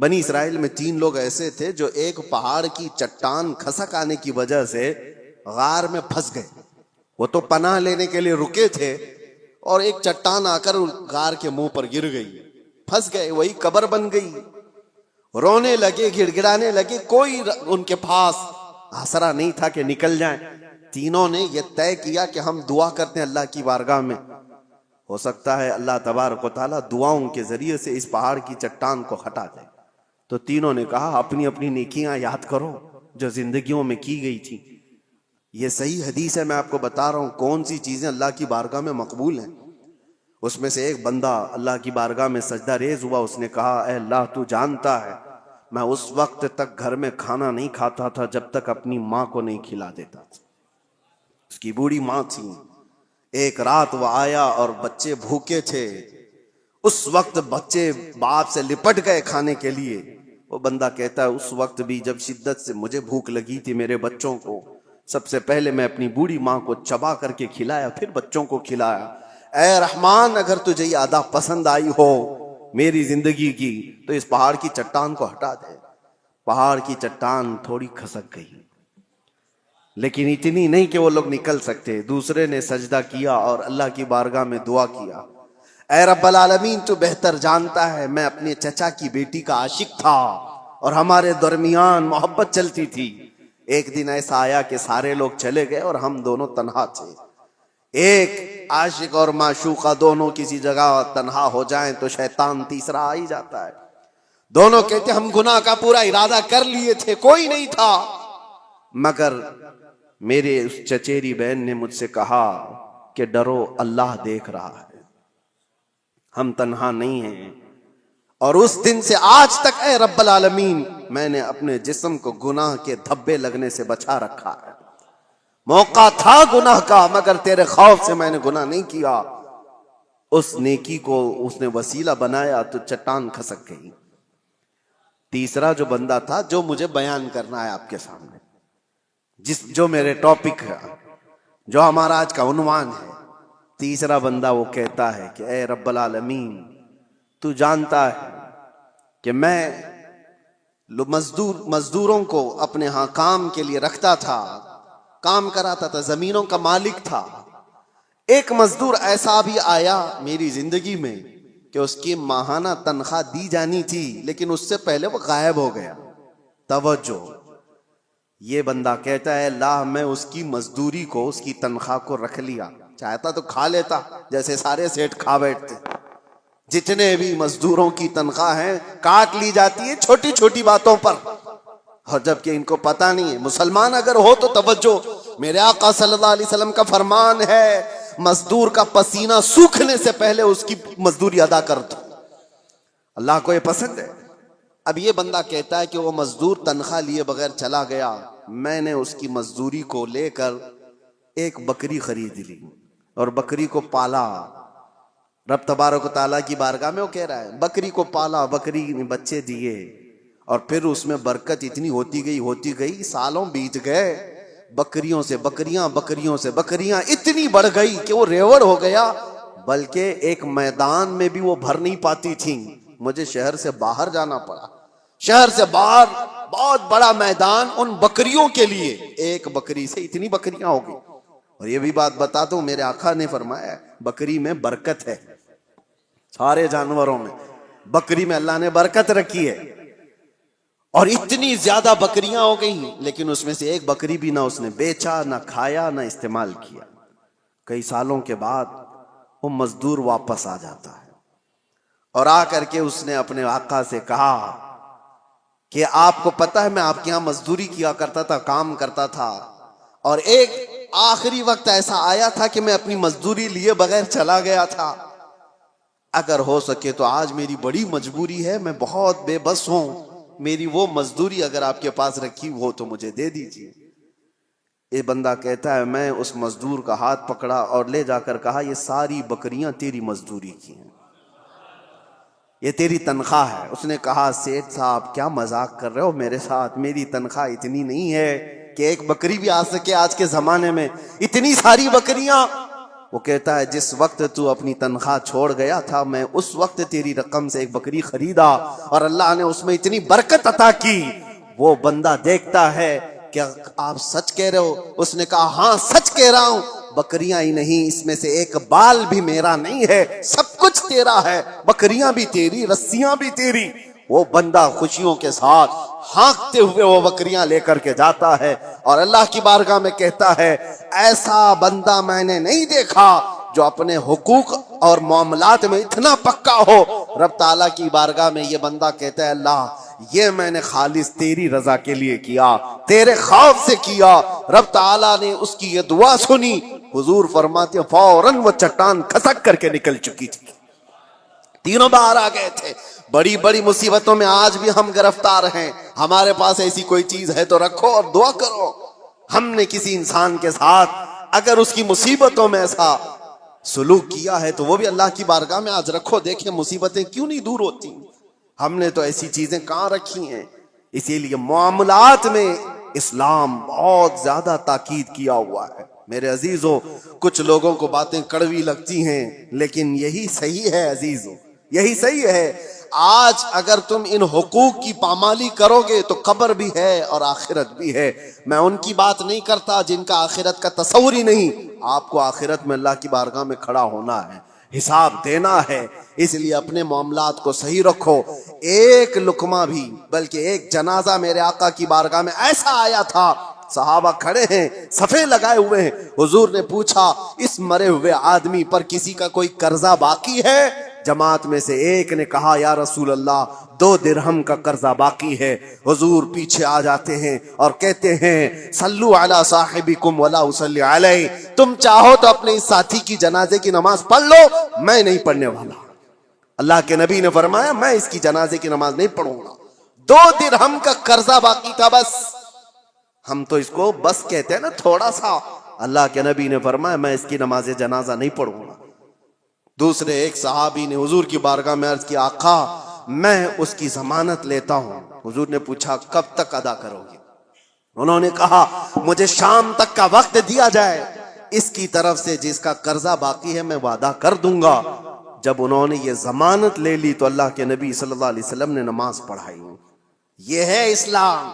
بنی اسرائیل میں 3 لوگ ایسے تھے جو ایک پہاڑ کی چٹان کھسک آنے کی وجہ سے غار میں پھنس گئے. وہ تو پناہ لینے کے لیے رکے تھے اور ایک چٹان آ کر غار کے منہ پر گر گئی, پھنس گئے, وہی قبر بن گئی. رونے لگے, گڑ گڑانے لگے, کوئی ان کے پاس آسرا نہیں تھا کہ نکل جائیں. تینوں نے یہ طے کیا کہ ہم دعا کرتے ہیں اللہ کی بارگاہ میں, ہو سکتا ہے اللہ تبارک و تعالیٰ دعاؤں کے ذریعے سے اس پہاڑ کی چٹان کو ہٹا دے. تو تینوں نے کہا اپنی اپنی نیکیاں یاد کرو جو زندگیوں میں کی گئی تھی. یہ صحیح حدیث ہے, میں آپ کو بتا رہا ہوں کون سی چیزیں اللہ کی بارگاہ میں مقبول ہیں. اس میں سے ایک بندہ اللہ کی بارگاہ میں سجدہ ریز ہوا, اس نے کہا اے اللہ تو جانتا ہے میں اس وقت تک گھر میں کھانا نہیں کھاتا تھا جب تک اپنی ماں کو نہیں کھلا دیتا تھا. اس کی بوڑھی ماں تھی. ایک رات وہ آیا اور بچے بھوکے تھے. اس وقت بچے باپ سے لپٹ گئے کھانے کے لیے. وہ بندہ کہتا ہے اس وقت بھی جب شدت سے مجھے بھوک لگی تھی میرے بچوں کو, سب سے پہلے میں اپنی بوڑھی ماں کو چبا کر کے کھلایا, پھر بچوں کو کھلایا. اے رحمان, اگر تجھے یہ ادا پسند آئی ہو میری زندگی کی تو اس پہاڑ کی چٹان کو ہٹا دے. پہاڑ کی چٹان تھوڑی کھسک گئی, لیکن اتنی نہیں کہ وہ لوگ نکل سکتے. دوسرے نے سجدہ کیا اور اللہ کی بارگاہ میں دعا کیا, اے رب العالمین تو بہتر جانتا ہے میں اپنے چچا کی بیٹی کا عاشق تھا اور ہمارے درمیان محبت چلتی تھی. ایک دن ایسا آیا کہ سارے لوگ چلے گئے اور ہم دونوں تنہا تھے. ایک عاشق اور معشوقہ دونوں کسی جگہ تنہا ہو جائیں تو شیطان تیسرا آ ہی جاتا ہے. دونوں کہتے ہم گناہ کا پورا ارادہ کر لیے تھے, کوئی نہیں تھا, مگر میرے اس چچیری بہن نے مجھ سے کہا کہ ڈرو اللہ دیکھ رہا ہے, ہم تنہا نہیں ہیں. اور اس دن سے آج تک اے رب العالمین میں نے اپنے جسم کو گناہ کے دھبے لگنے سے بچا رکھا ہے. موقع تھا گناہ کا مگر تیرے خوف سے میں نے گناہ نہیں کیا. اس نیکی کو اس نے وسیلہ بنایا تو چٹان کھسک گئی. تیسرا جو بندہ تھا جو مجھے بیان کرنا ہے آپ کے سامنے, جو میرے ٹاپک ہے, جو ہمارا آج کا عنوان ہے, تیسرا بندہ وہ کہتا ہے کہ اے رب العالمین تو جانتا ہے کہ میں مزدوروں کو اپنے ہاں کام کے لیے رکھتا تھا, کام کراتا تھا, زمینوں کا مالک تھا. ایک مزدور ایسا بھی آیا میری زندگی میں کہ اس کی ماہانہ تنخواہ دی جانی تھی لیکن اس سے پہلے وہ غائب ہو گیا. توجہ, یہ بندہ کہتا ہے اللہ میں اس کی مزدوری کو, اس کی تنخواہ کو رکھ لیا, چاہتا تو کھا لیتا جیسے سارے سیٹ کھا بیٹھتے. جتنے بھی مزدوروں کی تنخواہ ہیں کاٹ لی جاتی ہے چھوٹی چھوٹی باتوں پر, اور جبکہ ان کو پتہ نہیں ہے. مسلمان اگر ہو تو توجہ, میرے آقا صلی اللہ علیہ وسلم کا فرمان ہے مزدور کا پسینہ سوکھنے سے پہلے اس کی مزدوری ادا کر دو, اللہ کو یہ پسند ہے. اب یہ بندہ کہتا ہے کہ وہ مزدور تنخواہ لیے بغیر چلا گیا, میں نے اس کی مزدوری کو لے کر ایک بکری خرید لی اور بکری کو پالا. رب تبارک و تعالیٰ کی بارگاہ میں وہ کہہ رہا ہے بکری کو پالا, بکری نے بچے دیے اور پھر اس میں برکت اتنی ہوتی گئی, سالوں بیت گئے, بکریوں سے بکریاں, بکریوں سے بکریاں اتنی بڑھ گئی کہ وہ ریوڑ ہو گیا, بلکہ ایک میدان میں بھی وہ بھر نہیں پاتی تھیں. مجھے شہر سے باہر جانا پڑا, شہر سے باہر بہت بڑا میدان ان بکریوں کے لیے, ایک بکری سے اتنی بکریاں ہو گئی. اور یہ بھی بات بتا دوں میرے آقا نے فرمایا بکری میں برکت ہے, سارے جانوروں میں بکری میں اللہ نے برکت رکھی ہے. اور اتنی زیادہ بکریاں ہو گئی لیکن اس میں سے ایک بکری بھی نہ اس نے بیچا, نہ کھایا, نہ استعمال کیا. کئی سالوں کے بعد وہ مزدور واپس آ جاتا ہے اور آ کر کے اس نے اپنے آقا سے کہا کہ آپ کو پتہ ہے میں آپ کے یہاں مزدوری کیا کرتا تھا, کام کرتا تھا, اور ایک آخری وقت ایسا آیا تھا کہ میں اپنی مزدوری لیے بغیر چلا گیا تھا. اگر ہو سکے تو آج میری بڑی مجبوری ہے, میں بہت بے بس ہوں, میری وہ مزدوری اگر آپ کے پاس رکھی ہو تو مجھے دے دیجیے. یہ بندہ کہتا ہے میں اس مزدور کا ہاتھ پکڑا اور لے جا کر کہا یہ ساری بکریاں تیری مزدوری کی ہیں, یہ تیری تنخواہ ہے. اس نے کہا سیٹھ صاحب کیا مذاق کر رہے ہو میرے ساتھ, میری تنخواہ اتنی نہیں ہے کہ ایک بکری بھی آ سکے آج کے زمانے میں, اتنی ساری بکریاں وہ کہتا ہے جس وقت تو اپنی تنخواہ چھوڑ گیا تھا میں اس وقت تیری رقم سے ایک بکری خریدا اور اللہ نے اس میں اتنی برکت عطا کی. وہ بندہ دیکھتا ہے کہ آپ سچ کہہ رہے ہو؟ اس نے کہا ہاں سچ کہہ رہا ہوں. بکریاں ہی نہیں، اس میں سے ایک بال بھی میرا نہیں ہے، سب کچھ تیرا ہے، بکریاں بھی تیری، رسیاں بھی تیری. وہ بندہ خوشیوں کے ساتھ ہانکتے ہوئے وہ بکریاں لے کر کے جاتا ہے اور اللہ کی بارگاہ میں کہتا ہے ایسا بندہ میں نے نہیں دیکھا جو اپنے حقوق اور معاملات میں اتنا پکا ہو. رب تعالیٰ کی بارگاہ میں یہ بندہ کہتا ہے اللہ یہ میں نے خالص تیری رضا کے لیے کیا، تیرے خوف سے کیا. رب تعالیٰ نے اس کی یہ دعا سنی. حضور فرماتے ہیں فوراً وہ چٹان کھسک کر کے نکل چکی تھی، تینوں باہر آ گئے تھے. بڑی بڑی مصیبتوں میں آج بھی ہم گرفتار ہیں. ہمارے پاس ایسی کوئی چیز ہے تو رکھو اور دعا کرو. ہم نے کسی انسان کے ساتھ اگر اس کی مصیبتوں میں ایسا سلوک کیا ہے تو وہ بھی اللہ کی بارگاہ میں آج رکھو، دیکھیں مصیبتیں کیوں نہیں دور ہوتی. ہم نے تو ایسی چیزیں کہاں رکھی ہیں. اسی لیے معاملات میں اسلام بہت زیادہ تاکید کیا ہوا ہے. میرے عزیزو کچھ لوگوں کو باتیں کڑوی لگتی ہیں لیکن یہی صحیح ہے عزیزو، یہی صحیح ہے. آج اگر تم ان حقوق کی پامالی کرو گے تو قبر بھی ہے اور آخرت بھی ہے. میں ان کی بات نہیں کرتا جن کا آخرت کا تصور ہی نہیں. آپ کو آخرت میں اللہ کی بارگاہ میں کھڑا ہونا ہے، حساب دینا ہے. اس لیے اپنے معاملات کو صحیح رکھو. ایک لقمہ بھی بلکہ ایک جنازہ میرے آقا کی بارگاہ میں ایسا آیا تھا، صحابہ کھڑے ہیں، صفے لگائے ہوئے ہیں. حضور نے پوچھا اس مرے ہوئے آدمی پر کسی کا کوئی قرضہ باقی ہے؟ جماعت میں سے ایک نے کہا یا رسول اللہ 2 درہم کا قرضہ باقی ہے. حضور پیچھے آ جاتے ہیں اور کہتے ہیں صلو علی صاحبکم ولا اصلی علیہ، تم چاہو تو اپنے اس ساتھی کی جنازے کی نماز پڑھ لو، میں نہیں پڑھنے والا. اللہ کے نبی نے فرمایا میں اس کی جنازے کی نماز نہیں پڑھوں گا. 2 درہم کا قرضہ باقی تھا بس. ہم تو اس کو بس کہتے ہیں نا تھوڑا سا. اللہ کے نبی نے فرمایا میں اس کی نماز جنازہ نہیں پڑھوں گا. دوسرے ایک صحابی نے حضور کی بارگاہ میں عرض کیا آقا میں اس کی ضمانت لیتا ہوں. حضور نے پوچھا کب تک ادا کرو گے؟ انہوں نے کہا مجھے شام تک کا وقت دیا جائے، اس کی طرف سے جس کا قرضہ باقی ہے میں وعدہ کر دوں گا. جب انہوں نے یہ ضمانت لے لی تو اللہ کے نبی صلی اللہ علیہ وسلم نے نماز پڑھائی. یہ ہے اسلام.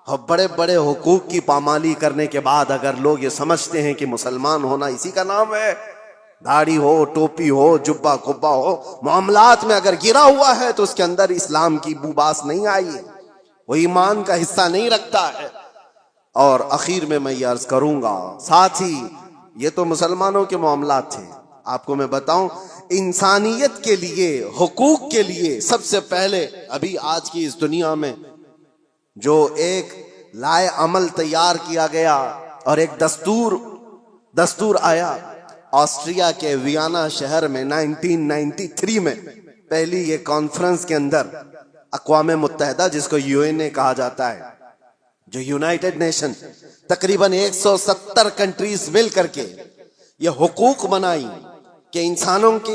اور بڑے بڑے حقوق کی پامالی کرنے کے بعد اگر لوگ یہ سمجھتے ہیں کہ مسلمان ہونا اسی کا نام ہے، داڑھی ہو، ٹوپی ہو، جبہ کبا ہو، معاملات میں اگر گرا ہوا ہے تو اس کے اندر اسلام کی بو باس نہیں آئی ہے، وہ ایمان کا حصہ نہیں رکھتا ہے. اور اخیر میں یہ عرض کروں گا ساتھ ہی یہ تو مسلمانوں کے معاملات تھے. آپ کو میں بتاؤں انسانیت کے لیے، حقوق کے لیے سب سے پہلے ابھی آج کی اس دنیا میں جو ایک لائے عمل تیار کیا گیا اور ایک دستور آیا آسٹریا کے ویانا شہر میں 1993 میں پہلی یہ کانفرنس کے اندر اقوام متحدہ جس کو UN کہا جاتا ہے، جو یونائٹڈ نیشن، تقریباً 170 کنٹریز مل کر کے یہ حقوق بنائی کہ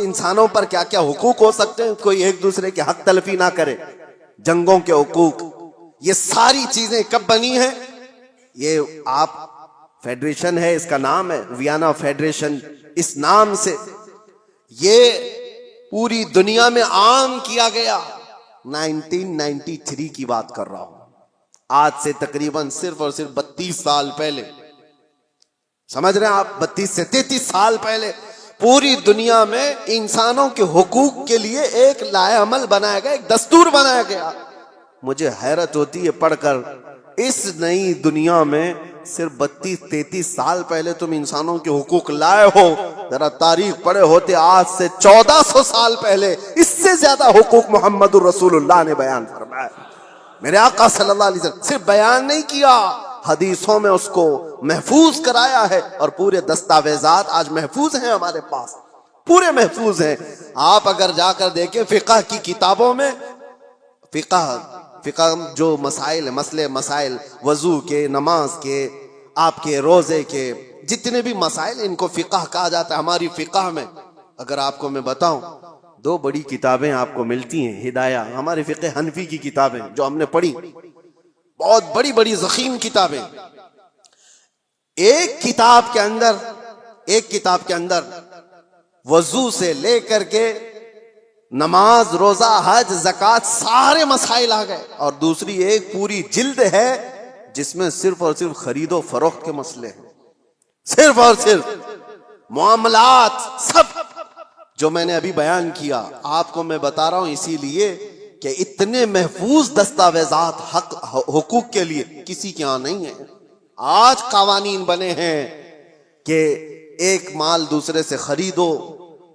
انسانوں پر کیا کیا حقوق ہو سکتے ہیں، کوئی ایک دوسرے کے حق تلفی نہ کرے، جنگوں کے حقوق. یہ ساری چیزیں کب بنی ہیں؟ یہ آپ فیڈریشن ہے، اس کا نام ہے ویانا فیڈریشن. اس نام سے یہ پوری دنیا میں عام کیا گیا. 1993 کی بات کر رہا ہوں. آج سے تقریباً صرف اور صرف 32 سال پہلے، سمجھ رہے ہیں آپ، 32 سے 33 سال پہلے پوری دنیا میں انسانوں کے حقوق کے لیے ایک لائحہ عمل بنایا گیا، ایک دستور بنایا گیا. مجھے حیرت ہوتی ہے پڑھ کر اس نئی دنیا میں صرف 32-33 سال پہلے تم انسانوں کے حقوق لائے ہو. ذرا تاریخ پڑھے ہوتے آج سے 1400 سال پہلے اس سے زیادہ حقوق محمد الرسول اللہ نے بیان فرمایا. میرے آقا صلی اللہ علیہ وسلم صرف بیان نہیں کیا، حدیثوں میں اس کو محفوظ کرایا ہے. اور پورے دستاویزات آج محفوظ ہیں ہمارے پاس، پورے محفوظ ہیں. آپ اگر جا کر دیکھیں فقہ کی کتابوں میں، فقہ جو مسائل وضو کے، نماز کے، آپ کے روزے کے، جتنے بھی مسائل ان کو فقہ کہا جاتا ہے. ہماری فقہ میں اگر آپ کو میں بتاؤں 2 بڑی کتابیں آپ کو ملتی ہیں. ہدایہ ہمارے فقہ حنفی کی کتابیں جو ہم نے پڑھی، بہت بڑی بڑی ضخیم کتابیں. ایک کتاب کے اندر وضو سے لے کر کے نماز، روزہ، حج، زکوٰۃ، سارے مسائل آ گئے. اور دوسری ایک پوری جلد ہے جس میں صرف اور صرف خرید و فروخت کے مسئلے ہیں، صرف اور صرف معاملات. سب جو میں نے ابھی بیان کیا آپ کو میں بتا رہا ہوں اسی لیے کہ اتنے محفوظ دستاویزات حق حقوق کے لیے کسی کے ہاں نہیں ہیں. آج قوانین بنے ہیں کہ ایک مال دوسرے سے خریدو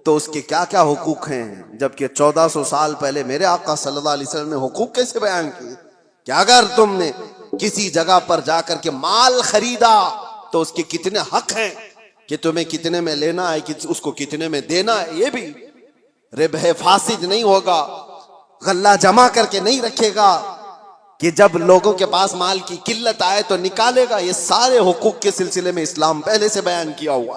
تو اس کے کیا کیا حقوق ہیں، جبکہ 1400 سال پہلے میرے آقا صلی اللہ علیہ وسلم نے حقوق کیسے بیان کیے کہ اگر تم نے کسی جگہ پر جا کر کے مال خریدا تو اس کے کتنے حق ہیں، کہ تمہیں کتنے میں لینا ہے، اس کو کتنے میں دینا ہے. یہ بھی ربح فاسد نہیں ہوگا، غلہ جمع کر کے نہیں رکھے گا کہ جب لوگوں کے پاس مال کی قلت آئے تو نکالے گا. یہ سارے حقوق کے سلسلے میں اسلام پہلے سے بیان کیا ہوا.